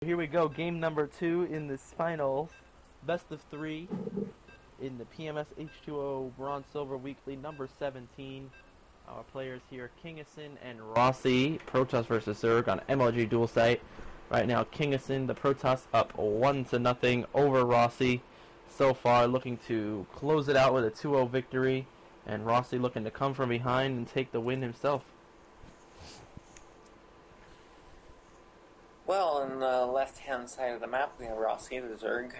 here we go. Game number 2 in this final best of 3 in the PMS H2O Bronze Silver Weekly number 17. Our players here, Kingison and Rossi. Protoss versus Zerg on MLG dual site. Right now, Kingison, the Protoss, up 1-0 over Rossi. So far, looking to close it out with a 2-0 victory. And Rossi looking to come from behind and take the win himself. Well, on the left-hand side of the map, we have Rossi, the Zerg,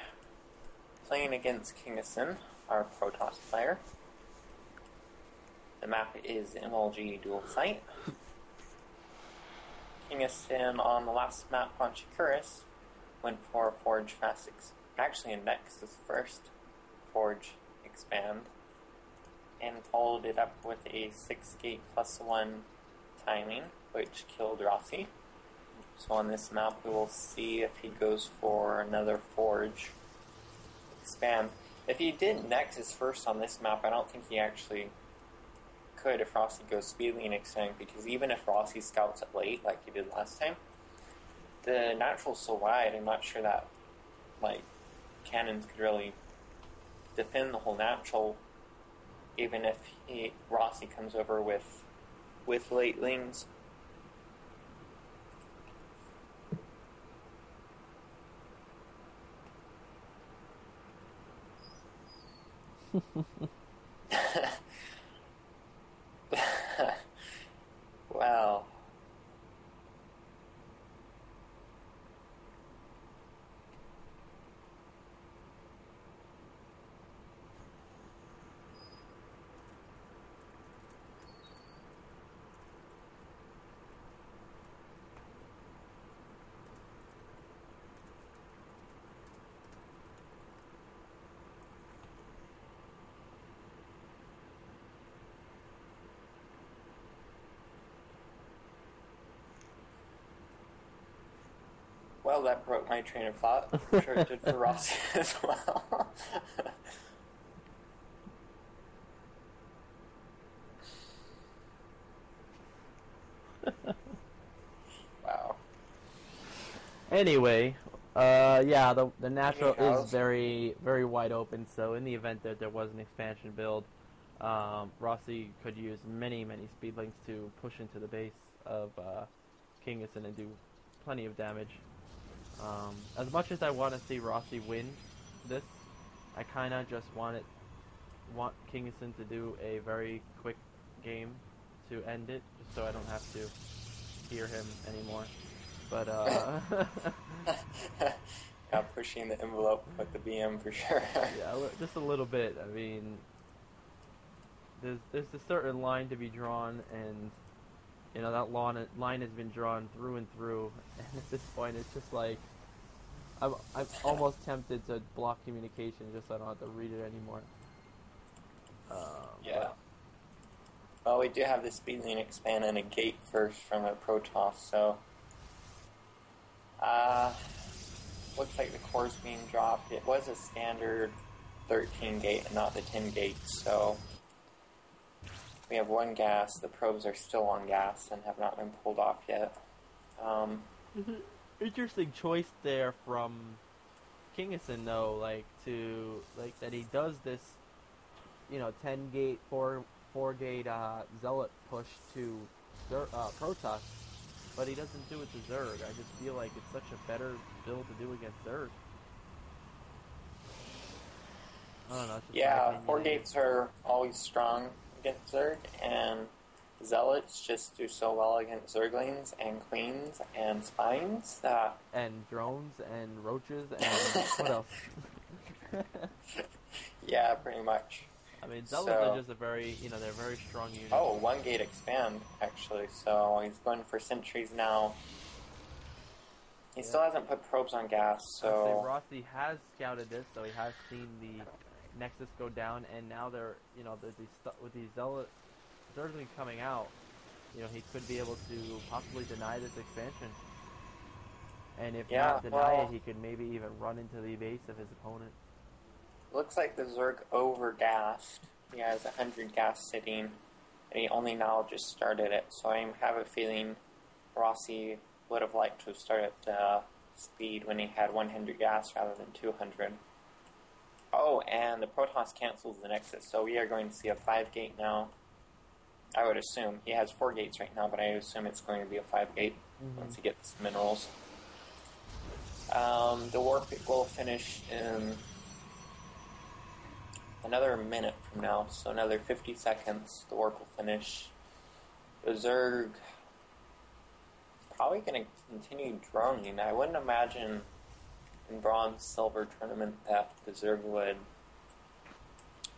playing against Kingison, our Protoss player. The map is MLG dual site. Kingison on the last map on Chikuris went for a Forge Fast actually in Nexus first Forge expand, and followed it up with a 6-gate +1 timing, which killed Rossi. So on this map we will see if he goes for another Forge expand. If he did Nexus first on this map, I don't think he actually could if Rossi goes speedily and expand, because even if Rossi scouts it late like he did last time, the natural's so wide, I'm not sure that cannons could really defend the whole natural, even if Rossi comes over with late lings. Well, that broke my train of thought. I'm sure it did for Rossi as well. Wow. Anyway, yeah, the natural is very, very wide open, so in the event that there was an expansion build, Rossi could use many speed links to push into the base of Kingison and do plenty of damage. As much as I want to see Rossi win this, I kind of just want Kingison to do a very quick game to end it, just so I don't have to hear him anymore. But yeah, pushing the envelope with the BM for sure. Yeah, just a little bit. I mean, there's a certain line to be drawn, and you know that line has been drawn through and through. And at this point, it's just like I'm almost tempted to block communication just so I don't have to read it anymore. Yeah. Well, we do have the speed lane expand and a gate first from a Protoss, so looks like the core's being dropped. It was a standard 13 gate and not the 10 gate, so we have one gas. The probes are still on gas and have not been pulled off yet. Interesting choice there from Kingison, though, that he does this, 10 gate, 4 gate zealot push to Protoss, but he doesn't do it to Zerg. I just feel like it's such a better build to do against Zerg. I don't know. It's just yeah, 4 gates are always strong against Zerg, and Zealots just do so well against Zerglings and Queens and Spines and drones and roaches and what else? Yeah, pretty much. I mean, Zealots are just a very, they're very strong unit. Oh, 1 gate expand, actually, so he's going for sentries now. He still hasn't put probes on gas, so Rossi has scouted this, so he has seen the Nexus go down, and now they're, with these Zealots Zerglings coming out, he could be able to possibly deny this expansion. And if not deny it, he could maybe even run into the base of his opponent. Looks like the Zerg over-gassed. He has 100 gas sitting, and he only now just started it, so I have a feeling Rossi would have liked to have started speed when he had 100 gas rather than 200. Oh, and the Protoss cancels the Nexus, so we are going to see a 5-gate now. I would assume. He has 4 gates right now, but I assume it's going to be a 5-gate once he gets the minerals. The warp will finish in another minute from now, so another 50 seconds. The warp will finish. The Zerg probably going to continue droning. I wouldn't imagine in Bronze Silver tournament that the Zerg would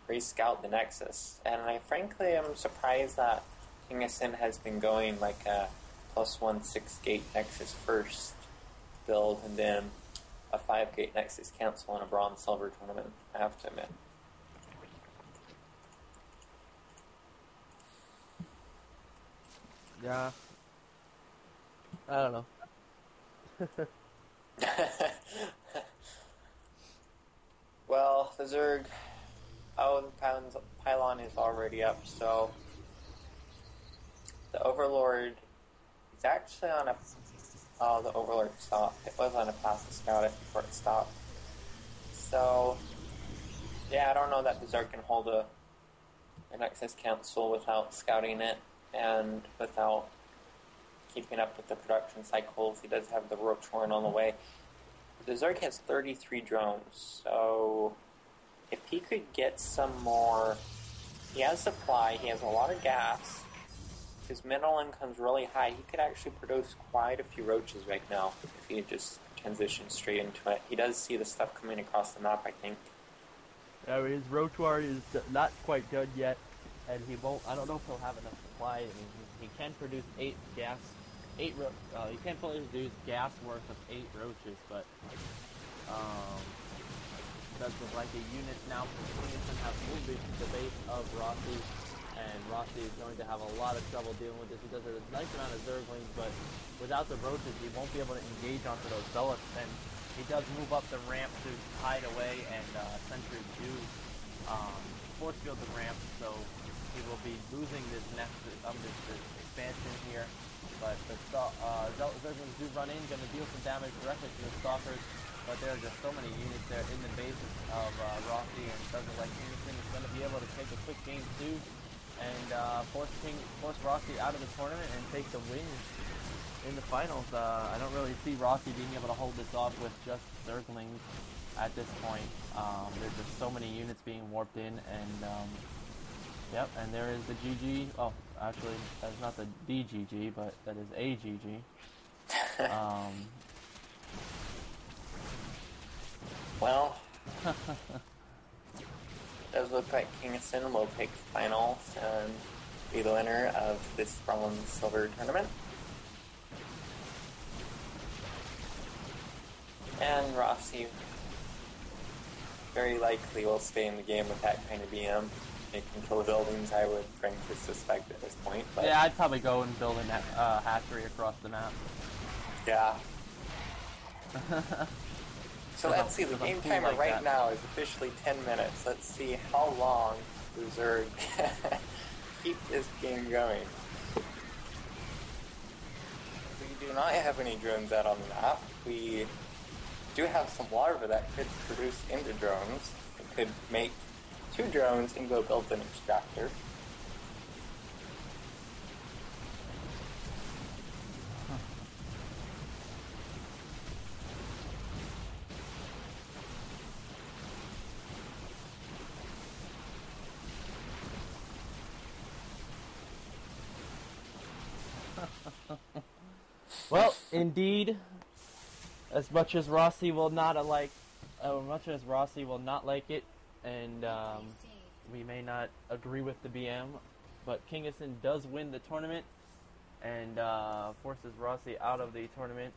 re-scout the Nexus. And I frankly am surprised that Kingeson has been going like a +1 6-gate Nexus first build and then a 5-gate Nexus cancel in a Bronze Silver tournament, I have to admit. Yeah. I don't know. Well, the Zerg... Oh, the pylon is already up, so... The Overlord is actually on a... Oh, the Overlord stopped. It was on a path to scout it before it stopped. So... Yeah, I don't know that the Zerg can hold a Nexus Council without scouting it, and without keeping up with the production cycles. He does have the Roach Horn on the way. The Zerg has 33 drones, so if he could get some more... He has supply, he has a lot of gas, his mineral income's really high. He could actually produce quite a few roaches right now if he just transitions straight into it. He does see the stuff coming across the map, I think. Yeah, his Roach Horn is not quite done yet, and he won't... I don't know if he'll have enough supply. I mean, he can produce 8 gas... he can't produce gas worth of 8 roaches, but does look like a unit now from Kingston have moved into the base of Rossi, and Rossi is going to have a lot of trouble dealing with this. He does a nice amount of Zerglings, but without the roaches, he won't be able to engage onto those Zealots, and he does move up the ramp to hide away, and Sentry do force field the ramp, so he will be losing this expansion here. But the Zerglings do run in, going to deal some damage directly to the Stalkers, but there are just so many units there in the base of Rossi, and it doesn't like Kingston is going to be able to take a quick game too, and force Rossi out of the tournament and take the win in the finals. I don't really see Rossi being able to hold this off with just Zerglings at this point. There's just so many units being warped in, and yep, and there is the GG. Oh, actually, that's not the DGG, but that is a GG. Well, does look like Kingston will take the finals and be the winner of this Bronze Silver tournament. And Rossi very likely will stay in the game with that kind of BM. They control the buildings, I would frankly suspect at this point. But yeah, I'd probably go and build a hatchery across the map. Yeah. So let's see, the game timer right now is officially 10 minutes. Let's see how long the Zerg keep this game going. We do not have any drones out on the map. We do have some larvae that could produce into drones. It could make 2 drones and go build an extractor. Well, indeed, as much as Rossi will not like it, and we may not agree with the BM, but Kingston does win the tournament and forces Rossi out of the tournament